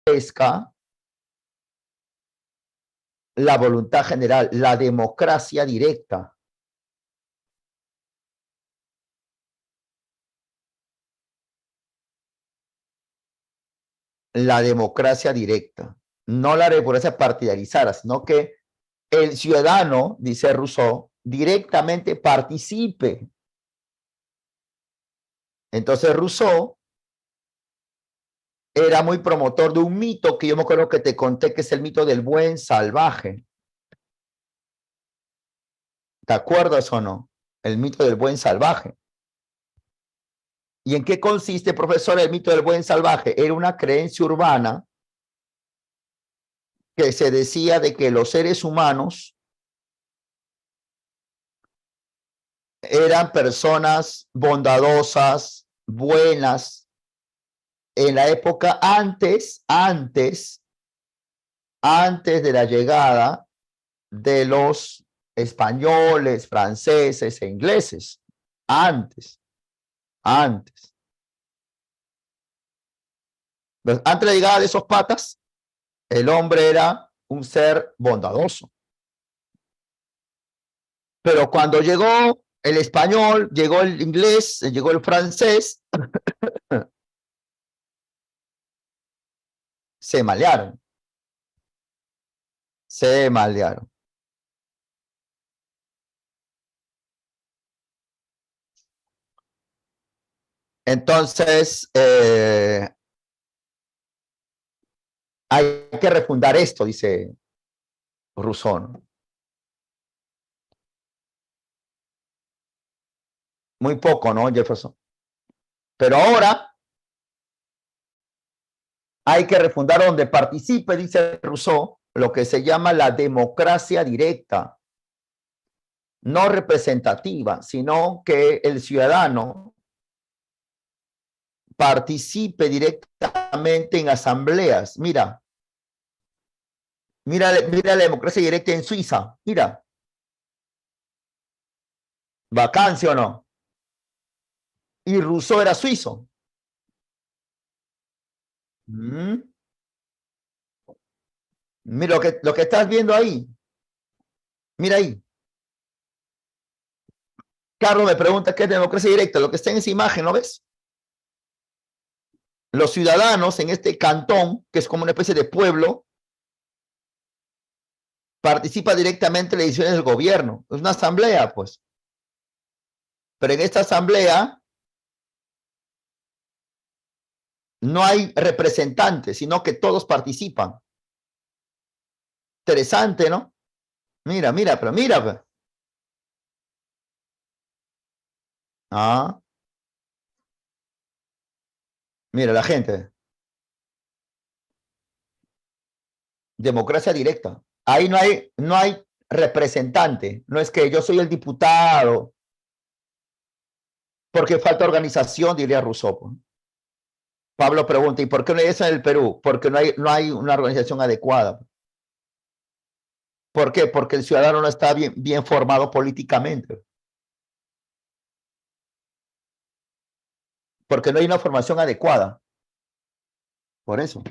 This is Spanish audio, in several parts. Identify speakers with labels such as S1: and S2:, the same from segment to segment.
S1: prevalezca la voluntad general, la democracia directa. La democracia directa, no la democracia partidarizada, sino que el ciudadano, dice Rousseau, directamente participe. Entonces Rousseau era muy promotor de un mito que yo me acuerdo que te conté, que es el mito del buen salvaje. ¿Te acuerdas o no? El mito del buen salvaje. ¿Y en qué consiste, profesor, el mito del buen salvaje? Era una creencia urbana que se decía de que los seres humanos eran personas bondadosas, buenas, en la época antes de la llegada de los españoles, franceses e ingleses. Antes. Pues antes de la llegada de esos patas, el hombre era un ser bondadoso. Pero cuando llegó el español, llegó el inglés, llegó el francés, se malearon. Se malearon. Entonces, hay que refundar esto, dice Rousseau, ¿no? Muy poco, ¿no, Jefferson? Pero ahora hay que refundar donde participe, dice Rousseau, lo que se llama la democracia directa, no representativa, sino que el ciudadano participe directamente en asambleas. Mira la democracia directa en Suiza, mira. Vacancia o no. Y Rousseau era suizo. Mira lo que estás viendo ahí. Mira ahí. Carlos me pregunta qué es democracia directa. Lo que está en esa imagen, ¿no ves? Los ciudadanos en este cantón, que es como una especie de pueblo, participa directamente en las decisiones del gobierno. Es una asamblea, pues. Pero en esta asamblea no hay representantes, sino que todos participan. Interesante, ¿no? Mira, pero mira. Pues. Ah. Mira, la gente. Democracia directa. Ahí no hay representante. No es que yo soy el diputado. Porque falta organización, diría Rousseau. Pablo pregunta, ¿y por qué no hay eso en el Perú? Porque no hay una organización adecuada. ¿Por qué? Porque el ciudadano no está bien formado políticamente. Porque no hay una formación adecuada. Por eso.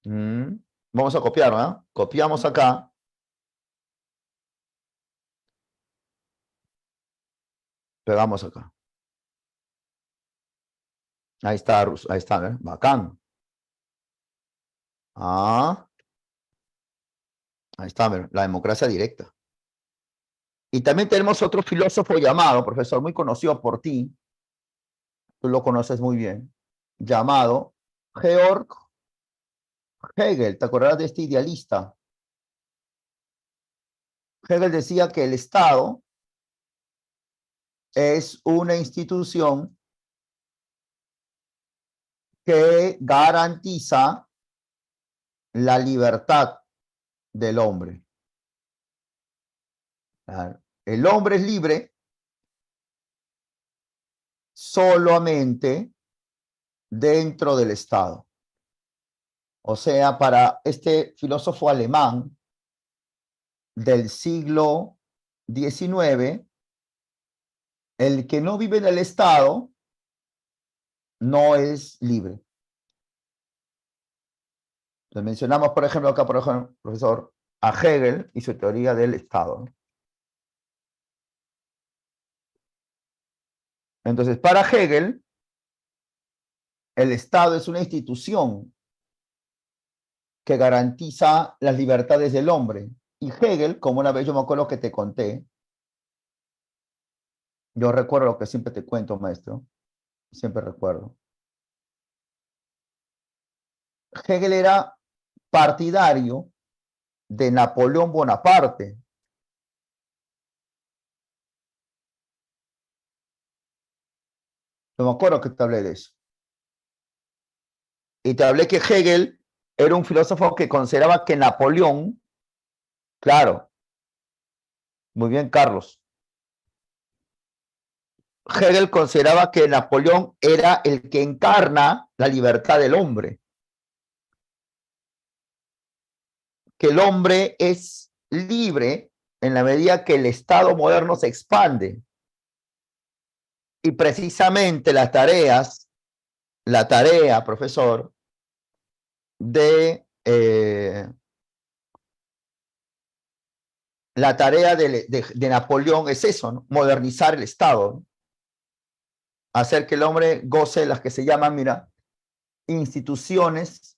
S1: Vamos a copiar, ¿no? Copiamos acá. Pegamos acá. Ahí está, ¿eh? Bacán. Ah. Ahí está, la democracia directa. Y también tenemos otro filósofo llamado, profesor, muy conocido por ti, tú lo conoces muy bien, llamado Georg Hegel. ¿Te acordarás de este idealista? Hegel decía que el Estado es una institución que garantiza la libertad del hombre. El hombre es libre solamente dentro del Estado. O sea, para este filósofo alemán del siglo XIX, el que no vive en el Estado no es libre. Entonces mencionamos, por ejemplo, acá, por ejemplo, profesor, a Hegel y su teoría del Estado, ¿no? Entonces, para Hegel, el Estado es una institución que garantiza las libertades del hombre. Y Hegel, como una vez yo me acuerdo que te conté, yo recuerdo lo que siempre te cuento, maestro, siempre recuerdo. Hegel era partidario de Napoleón Bonaparte. Yo me acuerdo que te hablé de eso. Y te hablé que Hegel era un filósofo que consideraba que Napoleón, claro, muy bien, Carlos. Hegel consideraba que Napoleón era el que encarna la libertad del hombre, que el hombre es libre en la medida que el Estado moderno se expande. Y precisamente la tarea, profesor, la tarea de Napoleón es eso, ¿no? Modernizar el Estado, ¿no? Hacer que el hombre goce de las que se llaman, mira, instituciones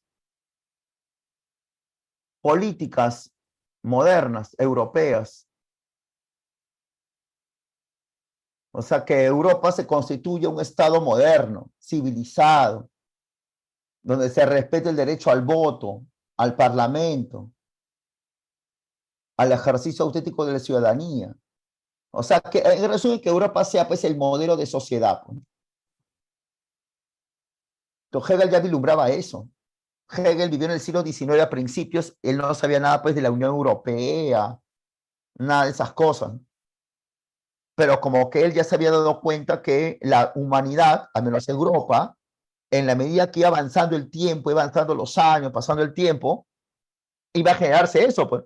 S1: políticas modernas, europeas. O sea, que Europa se constituye un Estado moderno, civilizado, donde se respete el derecho al voto, al parlamento, al ejercicio auténtico de la ciudadanía. O sea, que en resumen, que Europa sea pues el modelo de sociedad, pues. Entonces Hegel ya vislumbraba eso. Hegel vivió en el siglo XIX a principios, él no sabía nada pues de la Unión Europea, nada de esas cosas. Pero como que él ya se había dado cuenta que la humanidad, al menos Europa, en la medida que iba avanzando el tiempo, iba avanzando los años, pasando el tiempo, iba a generarse eso, pues.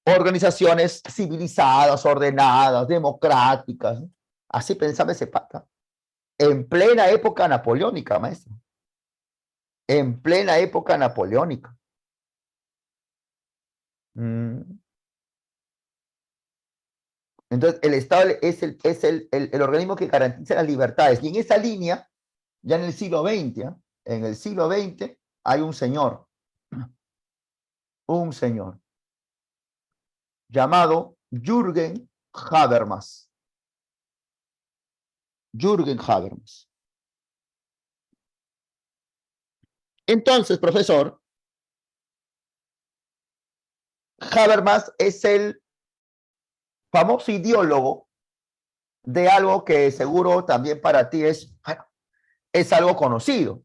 S1: Organizaciones civilizadas, ordenadas, democráticas. Así pensaba ese pata. En plena época napoleónica, maestro. En plena época napoleónica. Mm. Entonces, el Estado es el organismo que garantiza las libertades. Y en esa línea, ya en el siglo XX, ¿eh? En el siglo XX hay un señor llamado Jürgen Habermas. Jürgen Habermas. Entonces, profesor, Habermas es el famoso ideólogo de algo que seguro también para ti es algo conocido.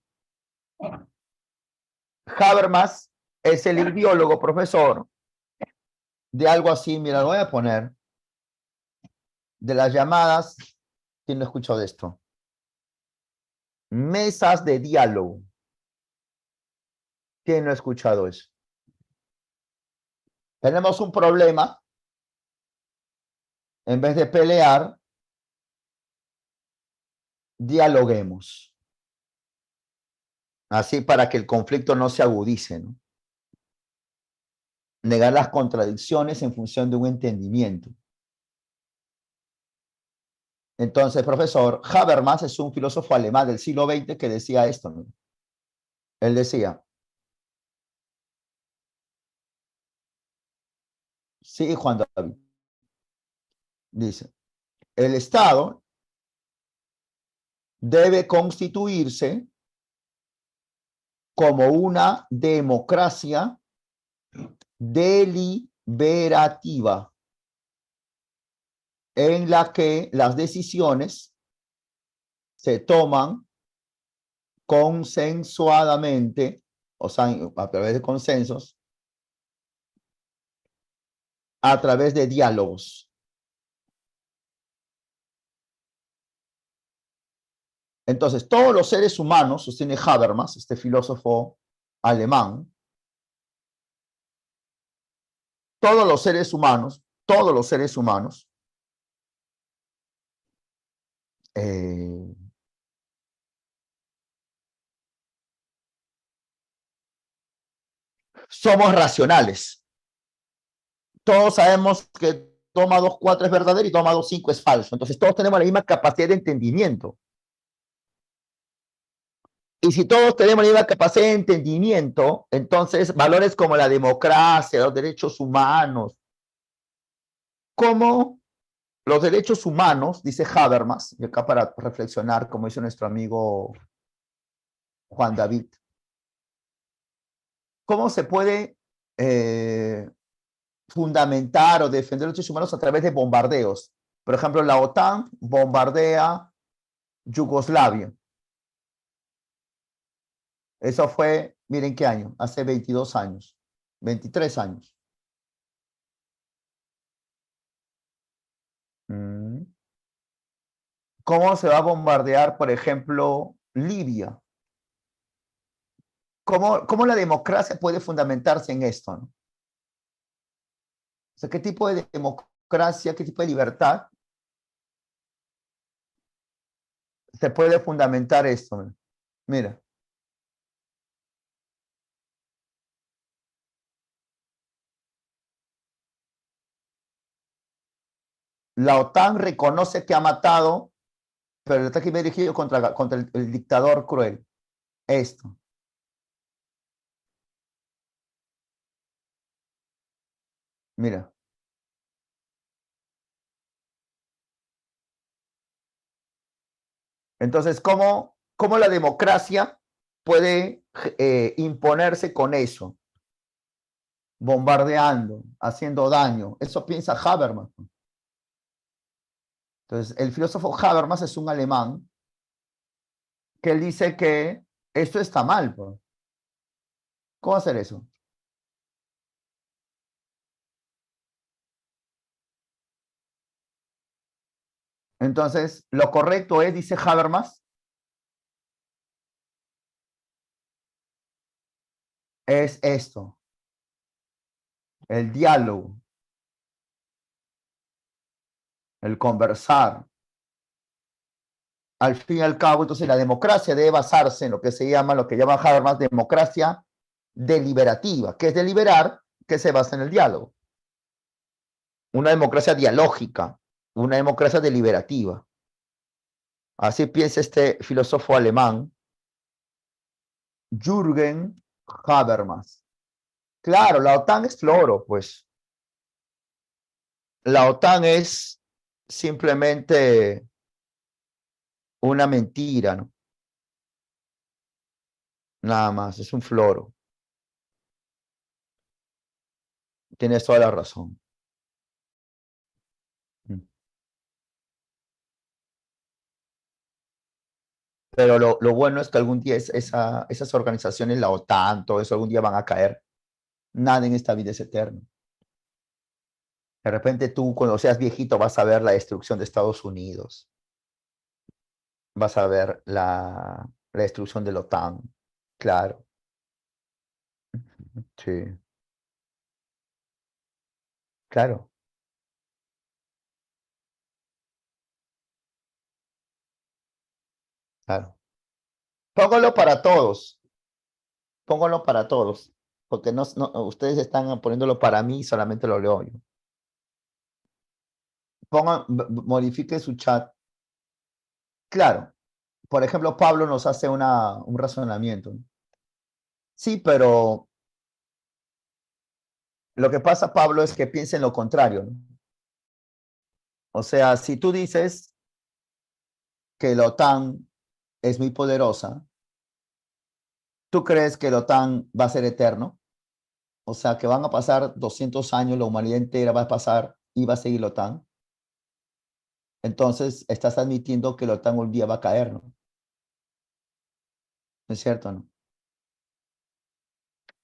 S1: Habermas es el ideólogo, profesor, de algo así, mira, lo voy a poner, de las llamadas, ¿quién no escuchó de esto? Mesas de diálogo. ¿Quién no ha escuchado eso? Tenemos un problema, en vez de pelear, dialoguemos. Así para que el conflicto no se agudice, ¿no? Negar las contradicciones en función de un entendimiento. Entonces, profesor, Habermas es un filósofo alemán del siglo XX que decía esto, ¿no? Él decía, sí, Juan David, dice, el Estado debe constituirse como una democracia deliberativa en la que las decisiones se toman consensuadamente, o sea, a través de consensos, a través de diálogos. Entonces, todos los seres humanos, sostiene Habermas, este filósofo alemán, todos los seres humanos, eh, somos racionales. Todos sabemos que toma 2, 4 es verdadero y toma 2, 5 es falso. Entonces todos tenemos la misma capacidad de entendimiento. Y si todos tenemos la misma capacidad de entendimiento, entonces valores como la democracia, los derechos humanos, como los derechos humanos, dice Habermas, y acá para reflexionar, como dice nuestro amigo Juan David, ¿cómo se puede fundamentar o defender los derechos humanos a través de bombardeos? Por ejemplo, la OTAN bombardea Yugoslavia. Eso fue, miren qué año, hace 22 años, 23 años. ¿Cómo se va a bombardear, por ejemplo, Libia? ¿Cómo la democracia puede fundamentarse en esto, ¿no? O sea, ¿qué tipo de democracia, qué tipo de libertad se puede fundamentar esto, ¿no? Mira. La OTAN reconoce que ha matado, pero el ataque dirigido contra el dictador cruel. Esto. Mira. Entonces, ¿cómo la democracia puede imponerse con eso? Bombardeando, haciendo daño. Eso piensa Habermas. Entonces, el filósofo Habermas es un alemán que él dice que esto está mal, pues. ¿Cómo hacer eso? Entonces, lo correcto es, dice Habermas, es esto, el diálogo, el conversar. Al fin y al cabo, entonces la democracia debe basarse en lo que llama Habermas democracia deliberativa, que es deliberar, que se basa en el diálogo. Una democracia dialógica, una democracia deliberativa. Así piensa este filósofo alemán, Jürgen Habermas. Claro, la OTAN es floro, pues. La OTAN es simplemente una mentira, ¿no? Nada más, es un floro. Tienes toda la razón. Pero lo bueno es que algún día esas organizaciones, la OTAN, todo eso, algún día van a caer. Nada en esta vida es eterno. De repente tú, cuando seas viejito, vas a ver la destrucción de Estados Unidos. Vas a ver la destrucción de la OTAN. Claro. Sí, claro, claro. Póngalo para todos. Póngalo para todos. Porque ustedes están poniéndolo para mí, solamente lo leo yo. Modifique su chat. Claro. Por ejemplo, Pablo nos hace un razonamiento, ¿no? Sí, pero lo que pasa, Pablo, es que piensa en lo contrario, ¿no? O sea, si tú dices que la OTAN es muy poderosa, ¿tú crees que la OTAN va a ser eterno? O sea, que van a pasar 200 años, la humanidad entera va a pasar y va a seguir la OTAN. Entonces, estás admitiendo que la OTAN un día va a caer, ¿no? ¿No es cierto, no?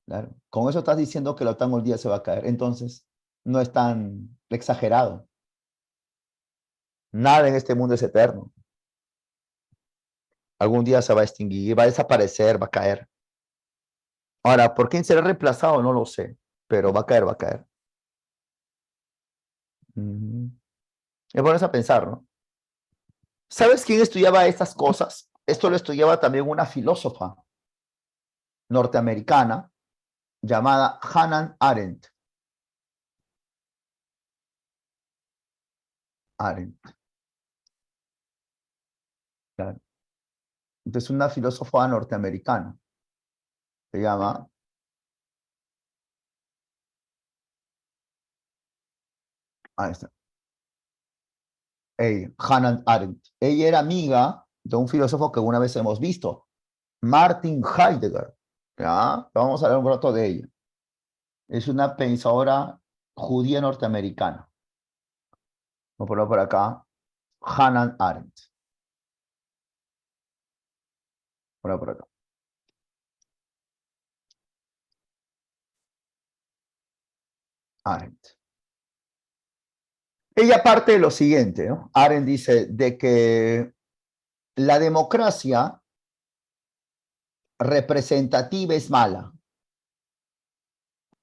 S1: Claro. Con eso estás diciendo que la OTAN un día se va a caer. Entonces, no es tan exagerado. Nada en este mundo es eterno. Algún día se va a extinguir, va a desaparecer, va a caer. Ahora, ¿por quién será reemplazado? No lo sé, pero va a caer, va a caer. Es bueno a pensar, ¿no? ¿Sabes quién estudiaba estas cosas? Esto lo estudiaba también una filósofa norteamericana llamada Hannah Arendt. Arendt. Claro. Entonces, una filósofa norteamericana. Se llama... Ahí está. Hannah Arendt. Ella era amiga de un filósofo que una vez hemos visto, Martin Heidegger. ¿Ya? Vamos a hablar un rato de ella. Es una pensadora judía norteamericana. Vamos a ponerlo por acá. Hannah Arendt. Ponerlo por acá. Arendt. Ella parte de lo siguiente, ¿no? Arendt dice de que la democracia representativa es mala,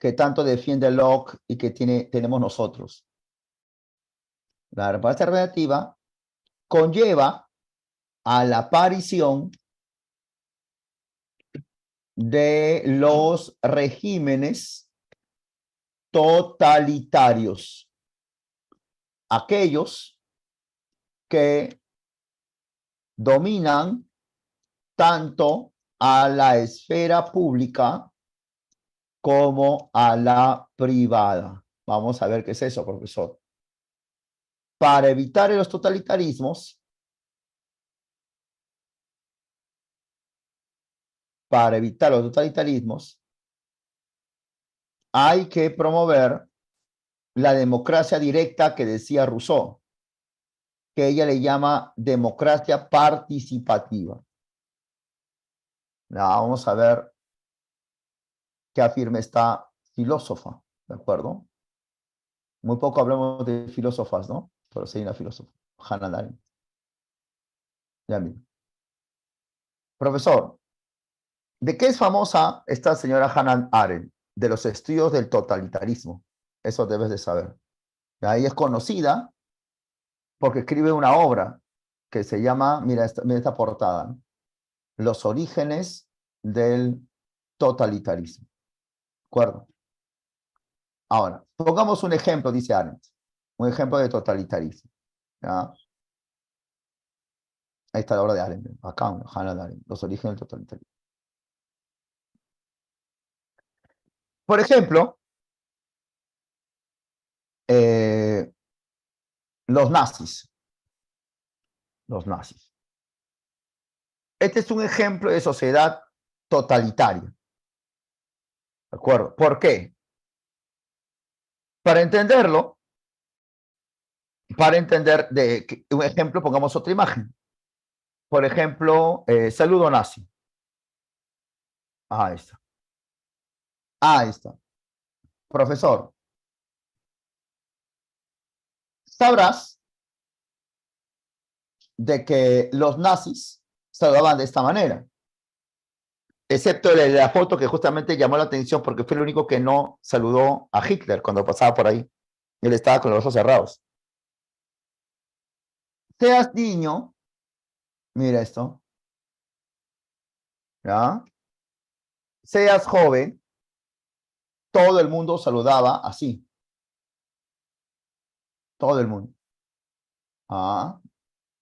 S1: que tanto defiende Locke y que tenemos nosotros. La democracia relativa conlleva a la aparición de los regímenes totalitarios, aquellos que dominan tanto a la esfera pública como a la privada. Vamos a ver qué es eso, profesor. Para evitar los totalitarismos, hay que promover la democracia directa que decía Rousseau, que ella le llama democracia participativa. Vamos a ver qué afirma esta filósofa, ¿de acuerdo? Muy poco hablamos de filósofas, ¿no? Pero sí hay una filósofa, Hannah Arendt. Ya mira. Profesor, ¿de qué es famosa esta señora Hannah Arendt? De los estudios del totalitarismo. Eso debes de saber. Ahí es conocida porque escribe una obra que se llama, mira esta portada, ¿no? Los orígenes del totalitarismo. ¿De acuerdo? Ahora, pongamos un ejemplo, dice Arendt. Un ejemplo de totalitarismo. ¿Ya? Ahí está la obra de Arendt. Acá, Hannah Arendt. Los orígenes del totalitarismo. Por ejemplo, los nazis. Los nazis. Este es un ejemplo de sociedad totalitaria. ¿De acuerdo? ¿Por qué? Para entenderlo, para entender un ejemplo, pongamos otra imagen. Por ejemplo, saludo nazi. Ahí está. Ahí está. Profesor, sabrás de que los nazis saludaban de esta manera, excepto la foto que justamente llamó la atención porque fue el único que no saludó a Hitler cuando pasaba por ahí. Él estaba con los ojos cerrados. Seas niño, mira esto, ¿ya? Seas joven, todo el mundo saludaba así. Todo el mundo. Ah,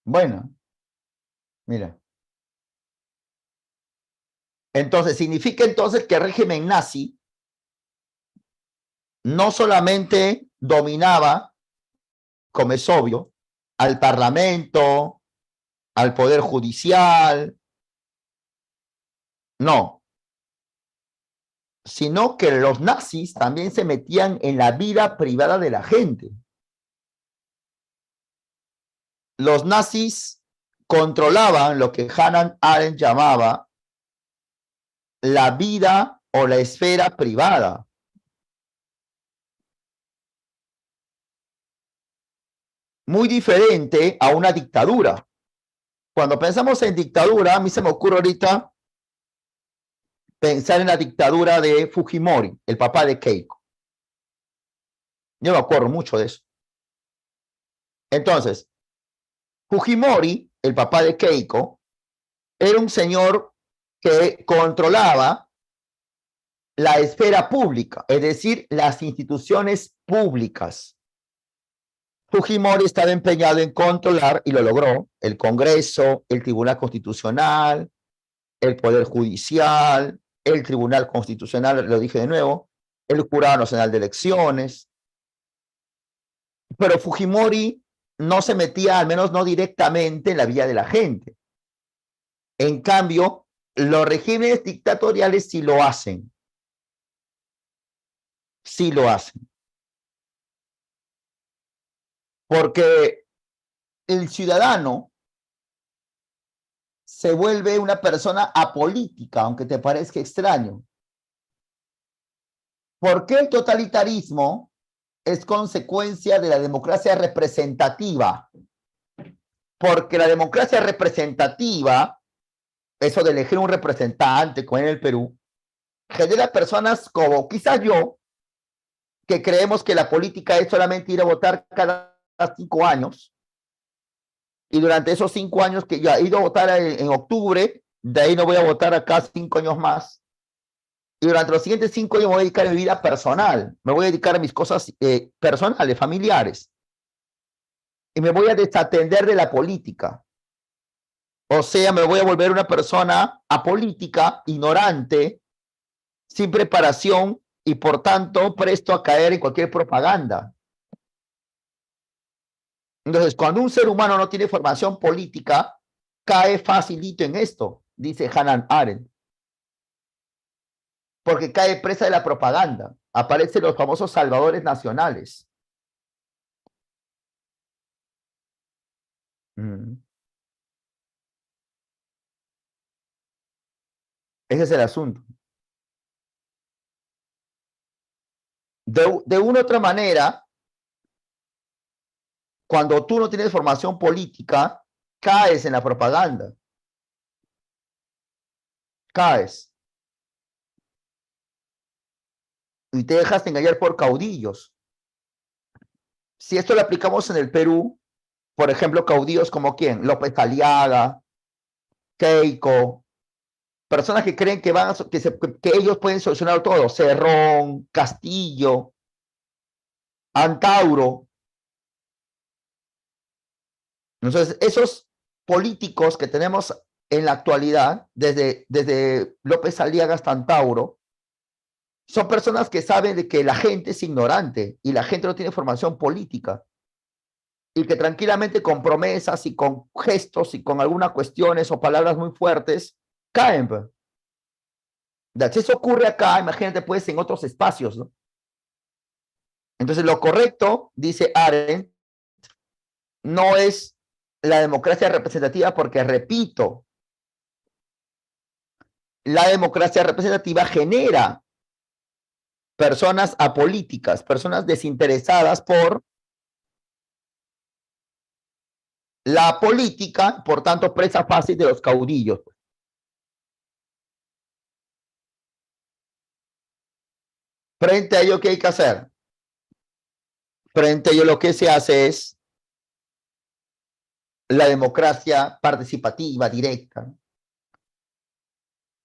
S1: bueno, mira. Entonces, significa entonces que el régimen nazi no solamente dominaba, como es obvio, al parlamento, al poder judicial, no, sino que los nazis también se metían en la vida privada de la gente. Los nazis controlaban lo que Hannah Arendt llamaba la vida o la esfera privada. Muy diferente a una dictadura. Cuando pensamos en dictadura, a mí se me ocurre ahorita pensar en la dictadura de Fujimori, el papá de Keiko. Yo me acuerdo mucho de eso. Entonces, Fujimori, el papá de Keiko, era un señor que controlaba la esfera pública, es decir, las instituciones públicas. Fujimori estaba empeñado en controlar, y lo logró, el Congreso, el Tribunal Constitucional, el Poder Judicial, el Tribunal Constitucional, lo dije de nuevo, el Jurado Nacional de Elecciones. Pero Fujimori no se metía, al menos no directamente, en la vida de la gente. En cambio, los regímenes dictatoriales sí lo hacen. Sí lo hacen. Porque el ciudadano se vuelve una persona apolítica, aunque te parezca extraño. ¿Por qué el totalitarismo es consecuencia de la democracia representativa? Porque la democracia representativa, eso de elegir un representante, como en el Perú, genera personas como quizás yo, que creemos que la política es solamente ir a votar cada 5 años, y durante esos 5 años que ya he ido a votar en octubre, de ahí no voy a votar acá 5 años más, y durante los siguientes 5 años me voy a dedicar a mi vida personal, me voy a dedicar a mis cosas personales, familiares, y me voy a desatender de la política. O sea, me voy a volver una persona apolítica, ignorante, sin preparación y por tanto presto a caer en cualquier propaganda. Entonces, cuando un ser humano no tiene formación política, cae facilito en esto, dice Hannah Arendt, porque cae presa de la propaganda. Aparecen los famosos salvadores nacionales. Ese es el asunto. De una u otra manera, cuando tú no tienes formación política, caes en la propaganda. Caes. Y te dejas engañar por caudillos. Si esto lo aplicamos en el Perú, por ejemplo, caudillos como ¿quién? López Aliaga, Keiko, personas que creen que, que ellos pueden solucionar todo, Cerrón, Castillo, Antauro. Entonces, esos políticos que tenemos en la actualidad, desde López Aliaga hasta Antauro, son personas que saben de que la gente es ignorante y la gente no tiene formación política, y que tranquilamente con promesas y con gestos y con algunas cuestiones o palabras muy fuertes caen. Si eso ocurre acá, imagínate pues en otros espacios, ¿no? Entonces lo correcto, dice Arendt, no es la democracia representativa porque, repito, la democracia representativa genera personas apolíticas, personas desinteresadas por la política, por tanto presa fácil de los caudillos. Frente a ello, ¿qué hay que hacer? Frente a ello lo que se hace es la democracia participativa directa,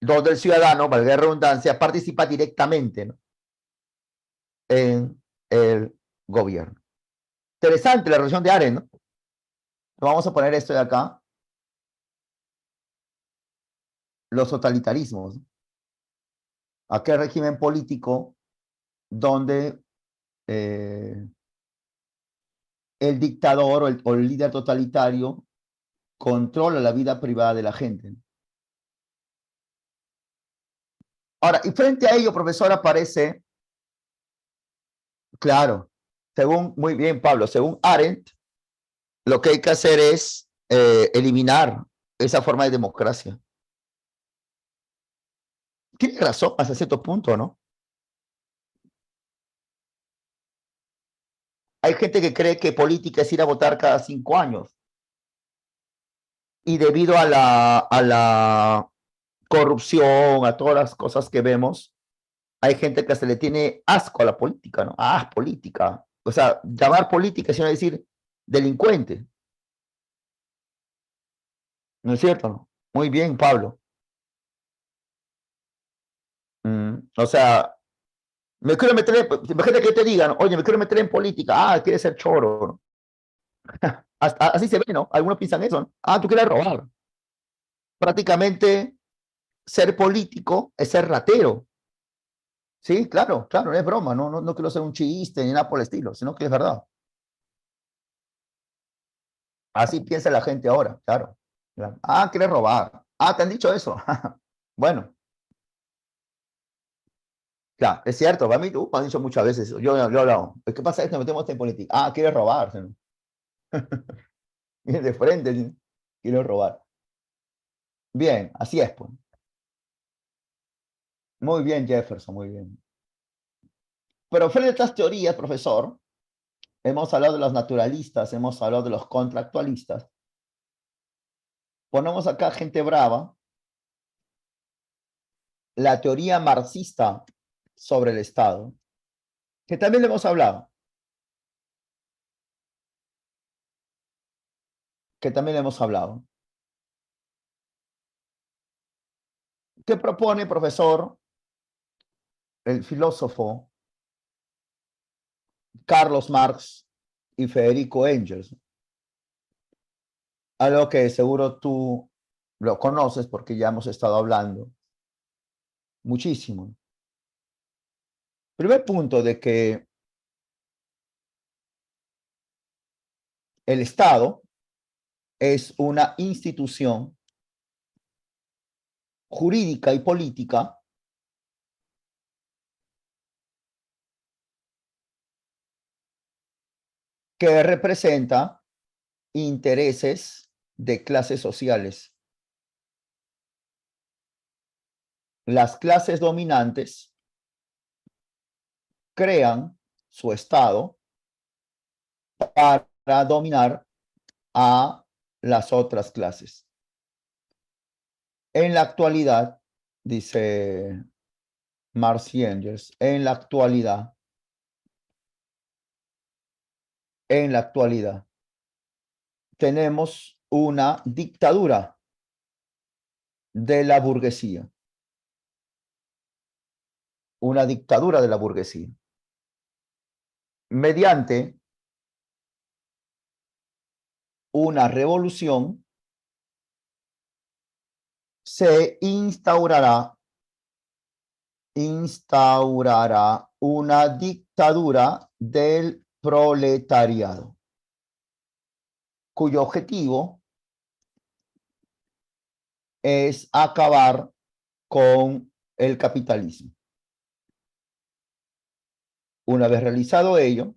S1: donde el ciudadano, valga la redundancia, participa directamente, ¿no?, en el gobierno. Interesante la relación de Arendt, ¿no? Vamos a poner esto de acá. Los totalitarismos. Aquel régimen político donde el dictador o el líder totalitario controla la vida privada de la gente. Ahora, y frente a ello, profesor, aparece, claro, según, muy bien, Pablo, según Arendt, lo que hay que hacer es eliminar esa forma de democracia. Tiene razón hasta cierto punto, ¿no? Hay gente que cree que política es ir a votar cada 5 años. Y debido a la corrupción, a todas las cosas que vemos, hay gente que se le tiene asco a la política, ¿no? Ah, política. O sea, llamar política es decir delincuente. ¿No es cierto? Muy bien, Pablo. O sea, me quiero meter, imagínate que te digan, oye, me quiero meter en política, quieres ser choro, ¿no? Así se ve, ¿no? Algunos piensan eso, ¿no? Tú quieres robar. Prácticamente ser político es ser ratero. Sí, claro, claro, no es broma, no quiero ser un chiste ni nada por el estilo, sino que es verdad. Así piensa la gente ahora, claro. Claro. Quieres robar. Te han dicho eso. Bueno, claro, es cierto, a mí tú me han dicho muchas veces, yo he hablado, ¿qué pasa? Es que nos metemos en política. Quieres robar. ¿No? De frente, ¿sí? Quiero robar. Bien, así es, pues. Muy bien, Jefferson, muy bien. Pero frente a estas teorías, profesor, hemos hablado de los naturalistas, hemos hablado de los contractualistas. Ponemos acá gente brava, la teoría marxista sobre el Estado, que también le hemos hablado, que también le hemos hablado. ¿Qué propone, profesor, el filósofo Carlos Marx y Federico Engels? Algo que seguro tú lo conoces porque ya hemos estado hablando muchísimo. Primer punto de que el Estado es una institución jurídica y política que representa intereses de clases sociales. Las clases dominantes crean su Estado para dominar a las otras clases. En la actualidad, dice Marx y Engels, en la actualidad, tenemos una dictadura de la burguesía. Una dictadura de la burguesía. Mediante una revolución se instaurará una dictadura del proletariado, cuyo objetivo es acabar con el capitalismo. Una vez realizado ello,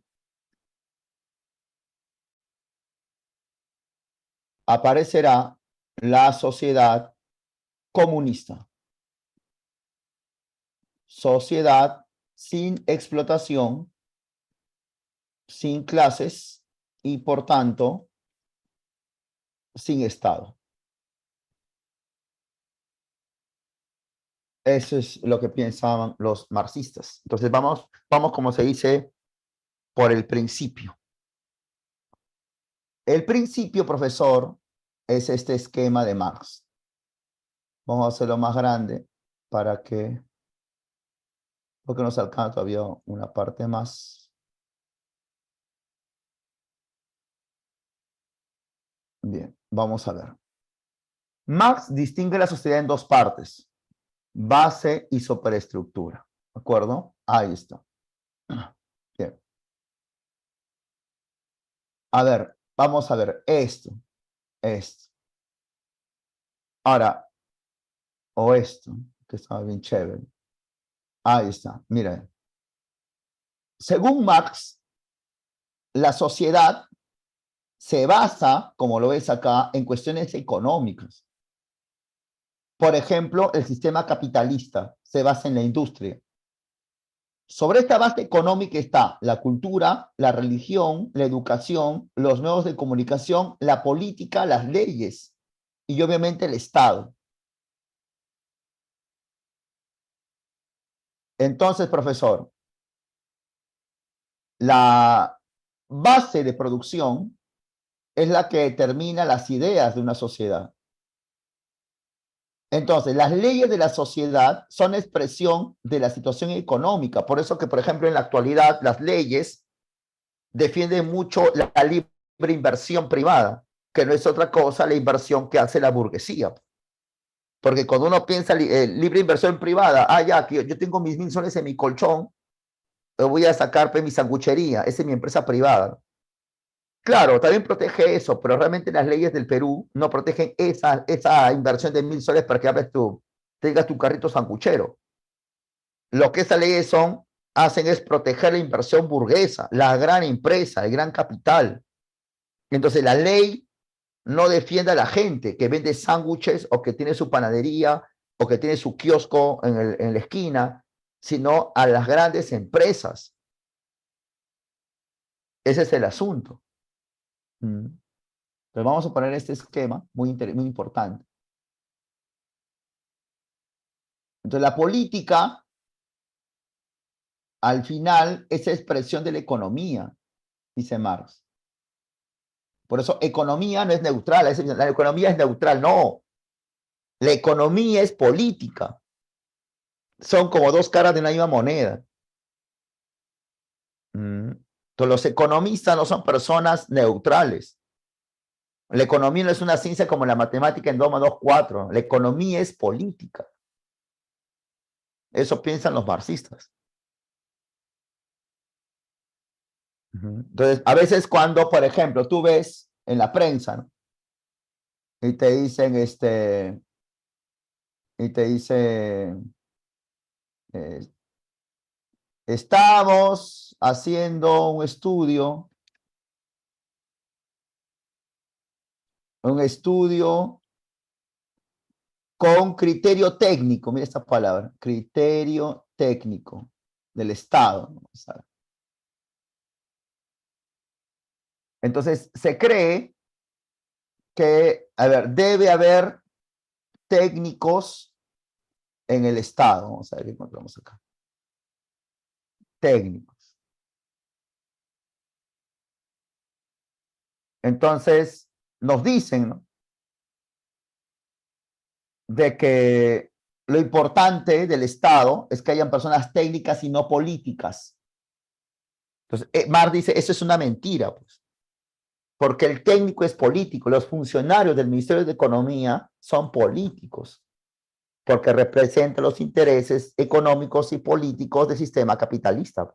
S1: aparecerá la sociedad comunista. Sociedad sin explotación, sin clases y, por tanto, sin Estado. Eso es lo que pensaban los marxistas. Entonces vamos, como se dice, por el principio. El principio, profesor, es este esquema de Marx. Vamos a hacerlo más grande para que, porque nos alcanza todavía una parte más. Bien, vamos a ver. Marx distingue la sociedad en dos partes, base y superestructura. ¿De acuerdo? Ahí está. Bien. A ver, vamos a ver esto. Ahora, o esto, que está bien chévere. Ahí está, miren. Según Marx, la sociedad se basa, como lo ves acá, en cuestiones económicas. Por ejemplo, el sistema capitalista se basa en la industria. Sobre esta base económica está la cultura, la religión, la educación, los medios de comunicación, la política, las leyes y obviamente el Estado. Entonces, profesor, la base de producción es la que determina las ideas de una sociedad. Entonces, las leyes de la sociedad son expresión de la situación económica. Por eso que, por ejemplo, en la actualidad, las leyes defienden mucho la libre inversión privada, que no es otra cosa la inversión que hace la burguesía. Porque cuando uno piensa libre inversión privada, ya, que yo tengo mis 1.000 soles en mi colchón, voy a sacar mi sanguchería, esa es mi empresa privada. Claro, también protege eso, pero realmente las leyes del Perú no protegen esa inversión de 1.000 soles para que tengas tu carrito sanguchero. Lo que esas leyes hacen es proteger la inversión burguesa, la gran empresa, el gran capital. Entonces la ley no defiende a la gente que vende sándwiches o que tiene su panadería o que tiene su kiosco en la esquina, sino a las grandes empresas. Ese es el asunto. Entonces vamos a poner este esquema muy importante. Entonces la política, al final, es expresión de la economía, dice Marx. Por eso economía no es neutral, la economía es neutral, no. La economía es política. Son como dos caras de una misma moneda. Entonces los economistas no son personas neutrales. La economía no es una ciencia como la matemática en 2 más 2, 4. La economía es política. Eso piensan los marxistas. Entonces, a veces cuando, por ejemplo, tú ves en la prensa, ¿no? Y te dicen, estamos haciendo un estudio con criterio técnico, mira esta palabra, criterio técnico del Estado, ¿no? Entonces, se cree que, debe haber técnicos en el Estado. Vamos a ver qué encontramos acá. Técnicos. Entonces, nos dicen, ¿no?, de que lo importante del Estado es que hayan personas técnicas y no políticas. Entonces, Marx dice, eso es una mentira, pues, porque el técnico es político, los funcionarios del Ministerio de Economía son políticos, porque representan los intereses económicos y políticos del sistema capitalista.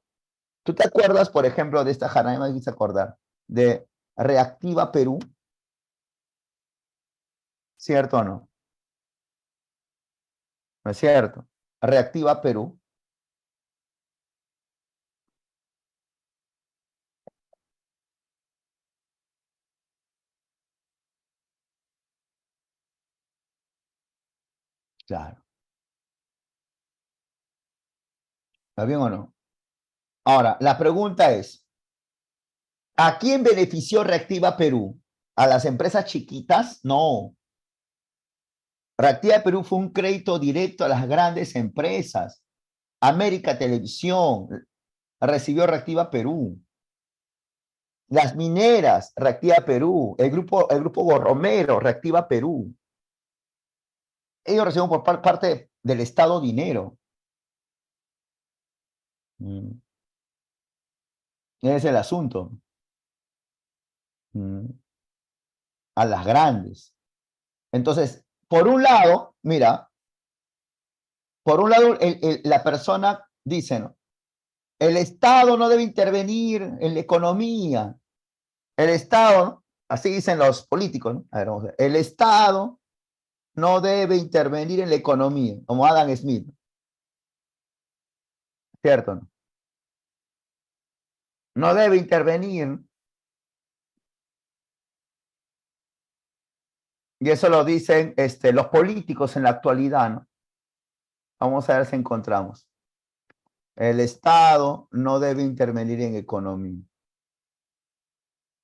S1: ¿Tú te acuerdas, por ejemplo, de esta jarana, me hice acordar, de Reactiva Perú? ¿Cierto o no? ¿No es cierto? Reactiva Perú. Claro. ¿Está bien o no? Ahora, la pregunta es, ¿a quién benefició Reactiva Perú? ¿A las empresas chiquitas? No. Reactiva Perú fue un crédito directo a las grandes empresas. América Televisión recibió Reactiva Perú. Las mineras, Reactiva Perú. El grupo Borromero, Reactiva Perú. Ellos reciben por parte del Estado dinero. Ese es el asunto. A las grandes. Entonces, por un lado, mira, por un lado, la persona dice, ¿no?, el Estado no debe intervenir en la economía. El Estado, así dicen los políticos, ¿no? A ver, vamos a ver. El Estado no debe intervenir en la economía, como Adam Smith. ¿Cierto? No, no debe intervenir. Y eso lo dicen los políticos en la actualidad, ¿no? Vamos a ver si encontramos. El Estado no debe intervenir en economía.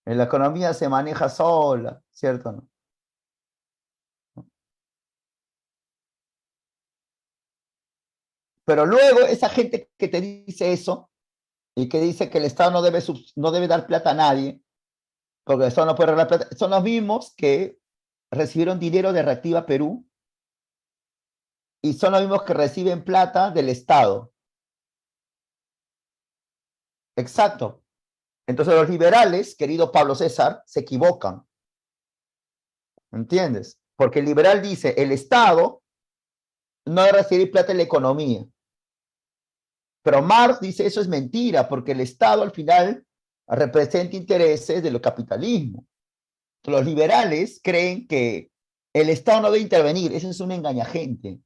S1: En la economía se maneja sola, ¿cierto? ¿No? Pero luego esa gente que te dice eso y que dice que el Estado no debe dar plata a nadie, porque el Estado no puede regalar plata, son los mismos que recibieron dinero de Reactiva Perú y son los mismos que reciben plata del Estado. Exacto. Entonces los liberales, querido Pablo César, se equivocan. ¿Entiendes? Porque el liberal dice, el Estado no debe recibir plata en la economía. Pero Marx dice, eso es mentira, porque el Estado al final representa intereses del capitalismo. Los liberales creen que el Estado no debe intervenir. Eso es un engañagente.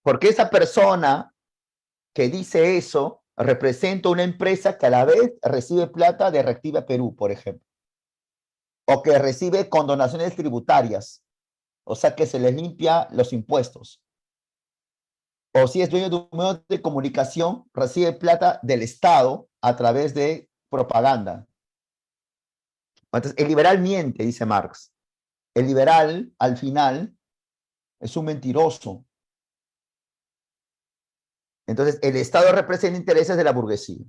S1: Porque esa persona que dice eso representa una empresa que a la vez recibe plata de Reactiva Perú, por ejemplo, o que recibe condonaciones tributarias, o sea que se les limpia los impuestos. O si es dueño de un medio de comunicación, recibe plata del Estado a través de propaganda. Entonces, el liberal miente, dice Marx. El liberal, al final, es un mentiroso. Entonces, el Estado representa intereses de la burguesía.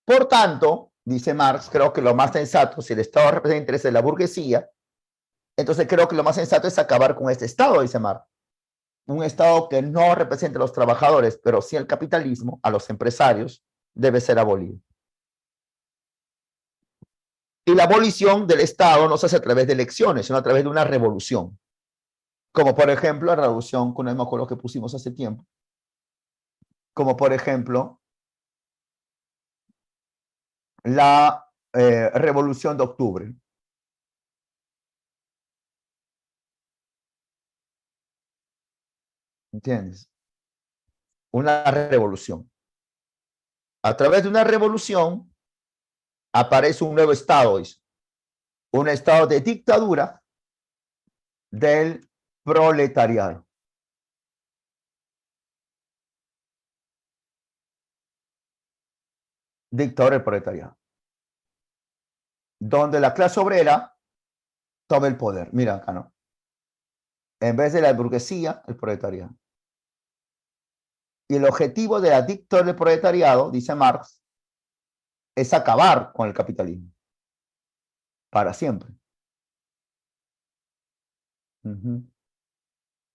S1: Por tanto, dice Marx, creo que lo más sensato, si el Estado representa intereses de la burguesía, entonces creo que lo más sensato es acabar con este Estado, dice Marx. Un Estado que no represente a los trabajadores, pero sí al capitalismo, a los empresarios, debe ser abolido. Y la abolición del Estado no se hace a través de elecciones, sino a través de una revolución. Como por ejemplo la revolución, que no me acuerdo que pusimos hace tiempo. Como por ejemplo la revolución de octubre. ¿Entiendes? Una revolución. A través de una revolución aparece un nuevo Estado, un Estado de dictadura del proletariado. Dictador del proletariado. Donde la clase obrera toma el poder. Mira acá, ¿no? En vez de la burguesía, el proletariado. Y el objetivo de la dictadura del proletariado, dice Marx, es acabar con el capitalismo. Para siempre.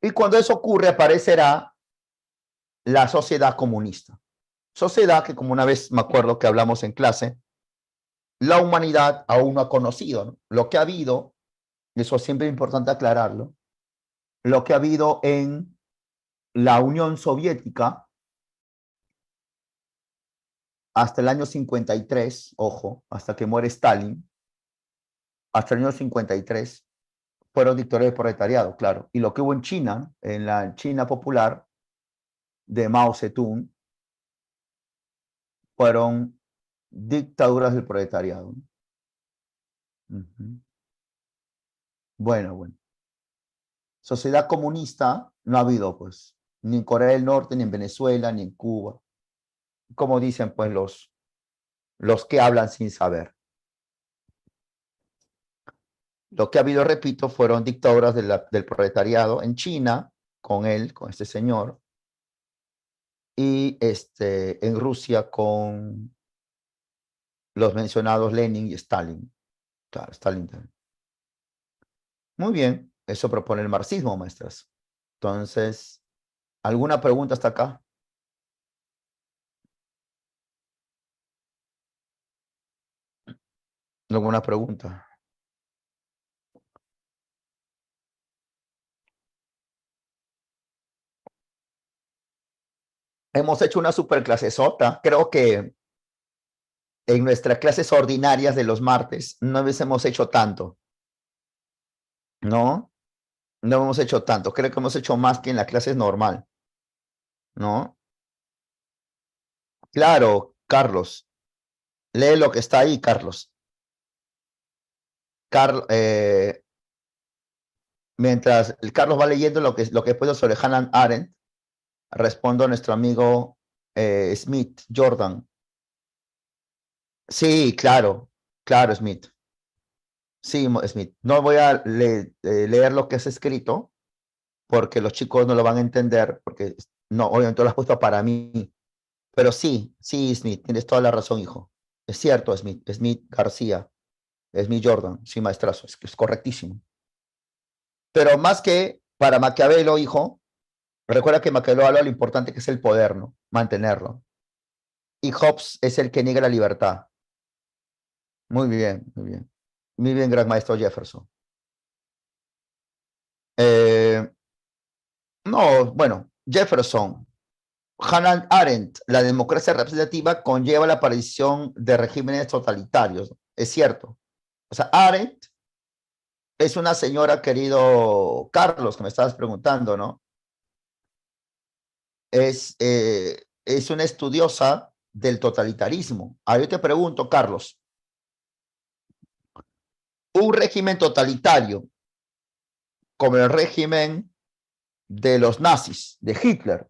S1: Y cuando eso ocurre, aparecerá la sociedad comunista. Sociedad que, como una vez me acuerdo que hablamos en clase, la humanidad aún no ha conocido, ¿no? Lo que ha habido, y eso siempre es importante aclararlo, lo que ha habido en la Unión Soviética hasta el año 53, ojo, hasta que muere Stalin, hasta el año 53, fueron dictadores del proletariado, claro. Y lo que hubo en China, en la China popular de Mao Zedong, fueron dictaduras del proletariado. Bueno. Sociedad comunista no ha habido, pues, ni en Corea del Norte, ni en Venezuela, ni en Cuba. Como dicen, pues, los que hablan sin saber. Lo que ha habido, repito, fueron dictaduras del proletariado en China, con este señor, y en Rusia con los mencionados Lenin y Stalin. Claro, Stalin también. Muy bien, eso propone el marxismo, maestras. Entonces, ¿alguna pregunta hasta acá? ¿Alguna pregunta? Hemos hecho una super clasesota. Creo que en nuestras clases ordinarias de los martes no hubiésemos hecho tanto. ¿No? No hemos hecho tanto. Creo que hemos hecho más que en la clase normal. ¿No? Claro, Carlos. Lee lo que está ahí, Carlos. Mientras el Carlos va leyendo lo que puso sobre Hannah Arendt, respondo a nuestro amigo Smith, Jordan. Sí, claro, Smith. Sí, Smith. No voy a leer lo que es escrito porque los chicos no lo van a entender, porque no, obviamente lo has puesto para mí. Pero sí, Smith, tienes toda la razón, hijo. Es cierto, Smith García, Smith Jordan, sí, maestrazo, es correctísimo. Pero más que Para Maquiavelo, hijo, recuerda que Maquiavelo habla de lo importante que es el poder, ¿no? Mantenerlo. Y Hobbes es el que niega la libertad. Muy bien, muy bien. Muy bien, gran maestro Jefferson. No, bueno, Jefferson. Hannah Arendt, la democracia representativa conlleva la aparición de regímenes totalitarios. Es cierto. O sea, Arendt es una señora, querido Carlos, que me estabas preguntando, ¿no? Es una estudiosa del totalitarismo. Ahora yo te pregunto, Carlos, un régimen totalitario como el régimen de los nazis, de Hitler,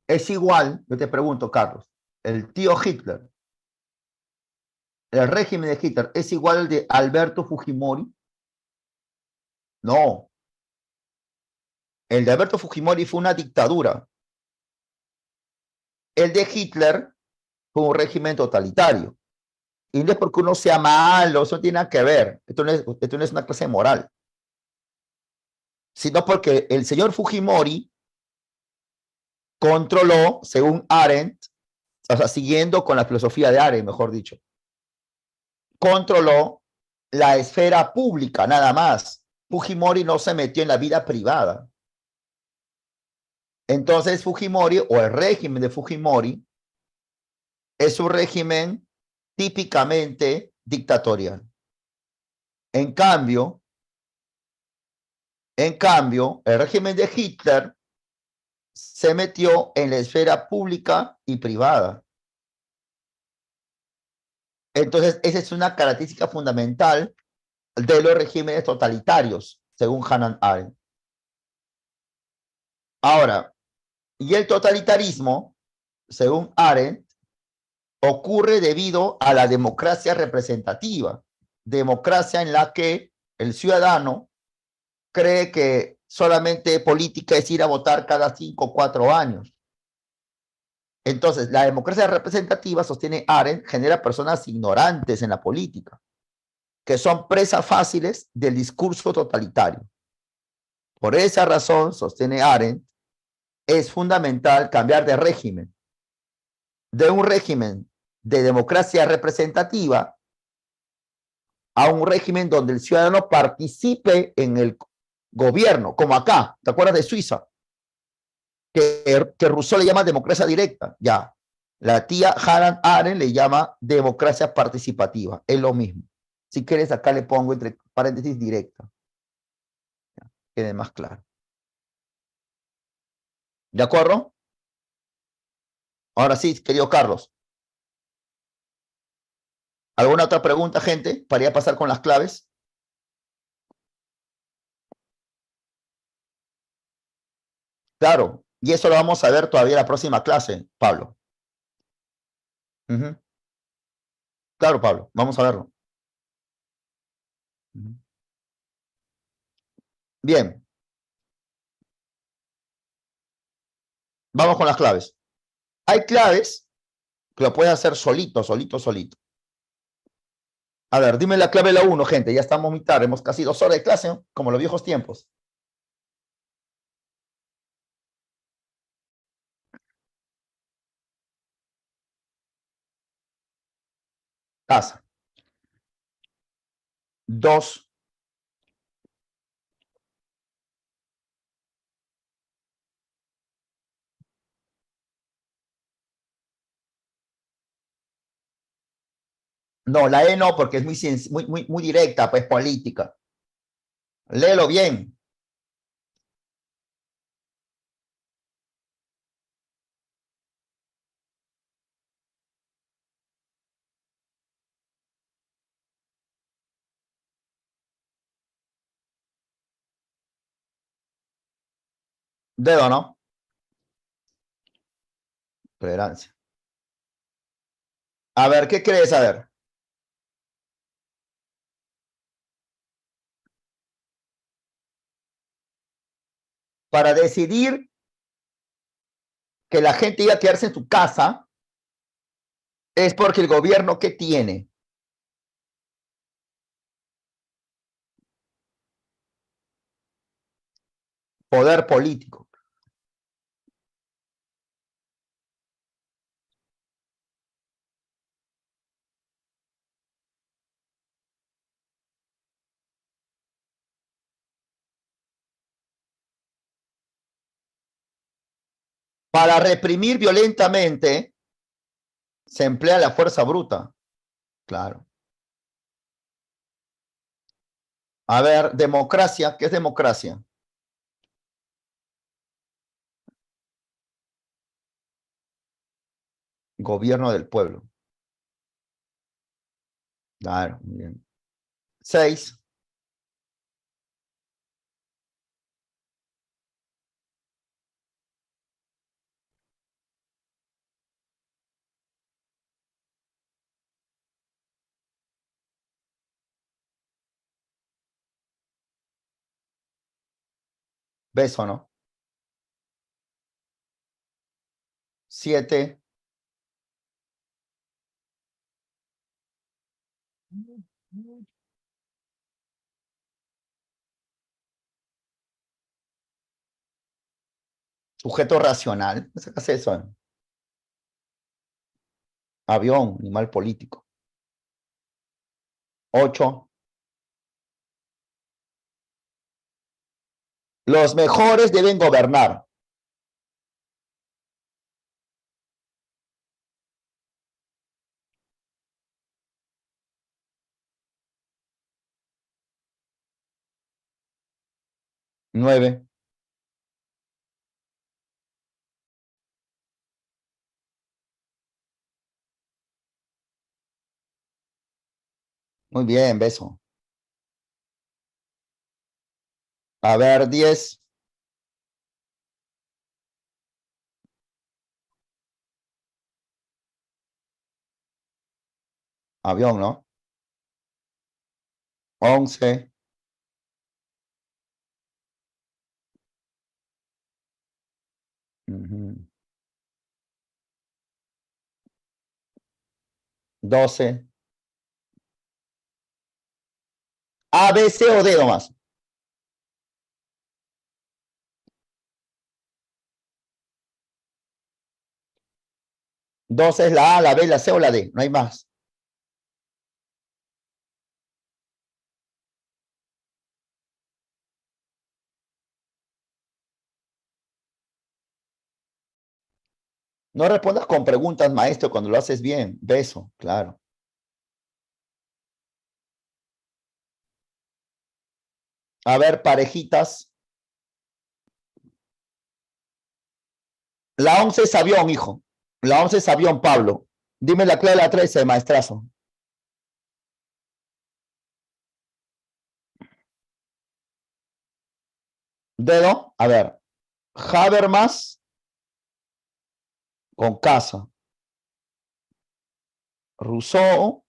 S1: es igual, yo te pregunto, Carlos, el tío Hitler, el régimen de Hitler, ¿es igual al de Alberto Fujimori? No. El de Alberto Fujimori fue una dictadura. El de Hitler fue un régimen totalitario. Y no es porque uno sea malo, eso no tiene nada que ver. Esto no es una clase moral. Sino porque el señor Fujimori controló, según Arendt, o sea, siguiendo con la filosofía de Arendt, mejor dicho, controló la esfera pública, nada más. Fujimori no se metió en la vida privada. Entonces, Fujimori o el régimen de Fujimori es un régimen típicamente dictatorial. En cambio, el régimen de Hitler se metió en la esfera pública y privada. Entonces, esa es una característica fundamental de los regímenes totalitarios, según Hannah Arendt. Ahora, y el totalitarismo, según Arendt, ocurre debido a la democracia representativa, democracia en la que el ciudadano cree que solamente política es ir a votar cada 5 o 4 años. Entonces, la democracia representativa, sostiene Arendt, genera personas ignorantes en la política, que son presas fáciles del discurso totalitario. Por esa razón, sostiene Arendt, es fundamental cambiar de régimen, de un régimen de democracia representativa a un régimen donde el ciudadano participe en el gobierno, como acá, ¿te acuerdas de Suiza? Que Rousseau le llama democracia directa, ya. La tía Hannah Arendt le llama democracia participativa, es lo mismo. Si quieres, acá le pongo entre paréntesis directa, ya, quede más claro. ¿De acuerdo? Ahora sí, querido Carlos. ¿Alguna otra pregunta, gente, para ir a pasar con las claves? Claro, y eso lo vamos a ver todavía en la próxima clase, Pablo. Claro, Pablo, vamos a verlo. Bien, vamos con las claves. Hay claves que lo puedes hacer solito, solito, solito. A ver, dime la clave de la 1, gente. Ya estamos muy tarde, hemos casi 2 horas de clase, ¿no? Como en los viejos tiempos. Casa. 2. No, la E no, porque es muy directa, pues política. Léelo bien. Dedo, ¿no? Tolerancia. A ver, ¿qué crees? A ver. Para decidir que la gente iba a quedarse en su casa, es porque el gobierno, ¿qué tiene? Poder político. Para reprimir violentamente se emplea la fuerza bruta. Claro. A ver, democracia, ¿qué es democracia? Gobierno del pueblo. Claro, muy bien. 6. ¿Ves o no? 7. Sujeto racional. ¿Qué sacas eso? Avión, animal político. 8. Los mejores deben gobernar. Nueve. Muy bien, beso. A ver, 10. Avión, ¿no? 11. Ujú. 12. A, B, C o D nomás. 12 es la A, la B, la C o la D. No hay más. No respondas con preguntas, maestro, cuando lo haces bien. Beso, claro. A ver, parejitas. La 11 es avión, hijo. La 11 es avión, Pablo. Dime la clave de la 13, maestrazo. Dedo, a ver. Habermas con casa. Rousseau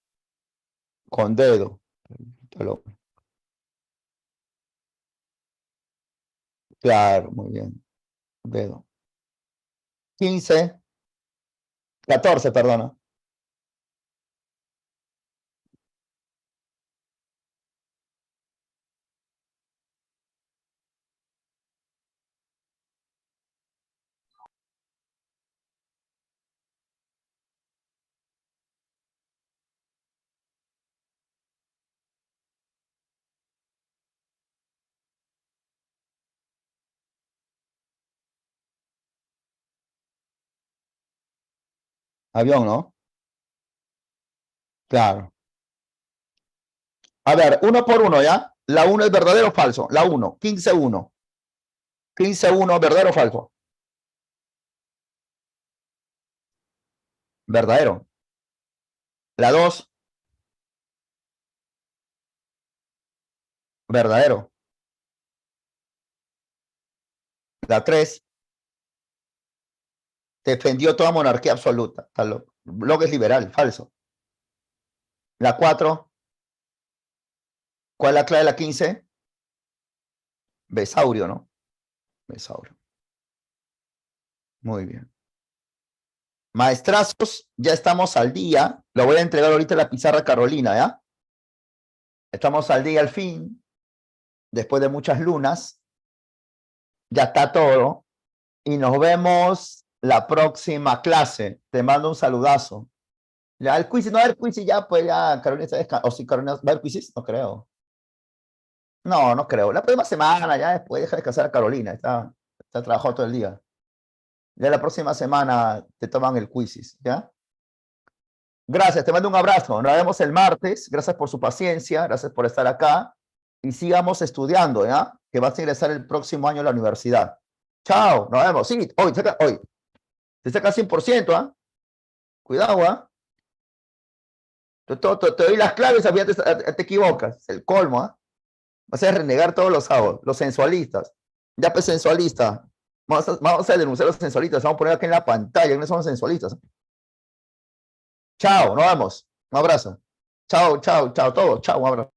S1: con dedo. Claro, muy bien. Dedo. 15, 14, perdona. Avión, ¿no? Claro. A ver, uno por uno, ¿ya? La 1 es verdadero o falso. La 1, 15-1. 15-1, verdadero o falso. Verdadero. La 2, verdadero. La 3, defendió toda monarquía absoluta. Bloque es liberal, falso. La 4, ¿cuál es la clave de la 15? Besaurio, ¿no? Besaurio. Muy bien. Maestrazos, ya estamos al día. Lo voy a entregar ahorita a la pizarra Carolina, ¿ya? Estamos al día al fin, después de muchas lunas. Ya está todo. Y nos vemos la próxima clase. Te mando un saludazo. Ya el quiz, no va a haber quiz ya, pues ya Carolina está descansando. O si Carolina va a haber quiz, no creo. No, no creo. La próxima semana, ya después deja descansar a Carolina. Está trabajando todo el día. Ya la próxima semana te toman el quiz, ¿ya? Gracias, te mando un abrazo. Nos vemos el martes. Gracias por su paciencia, gracias por estar acá. Y sigamos estudiando, ¿ya? Que vas a ingresar el próximo año a la universidad. Chao, nos vemos. Sí, hoy. Te saca 100%, ¿ah? Cuidado, ¿ah? Te doy las claves, te equivocas. El colmo, ¿ah? Vas a renegar todos los sábados, los sensualistas. Ya pues sensualista. Vamos a denunciar a los sensualistas. Vamos a poner aquí en la pantalla. No son sensualistas. Chao, nos vemos. Un abrazo. Chao, todos. Chao, un abrazo.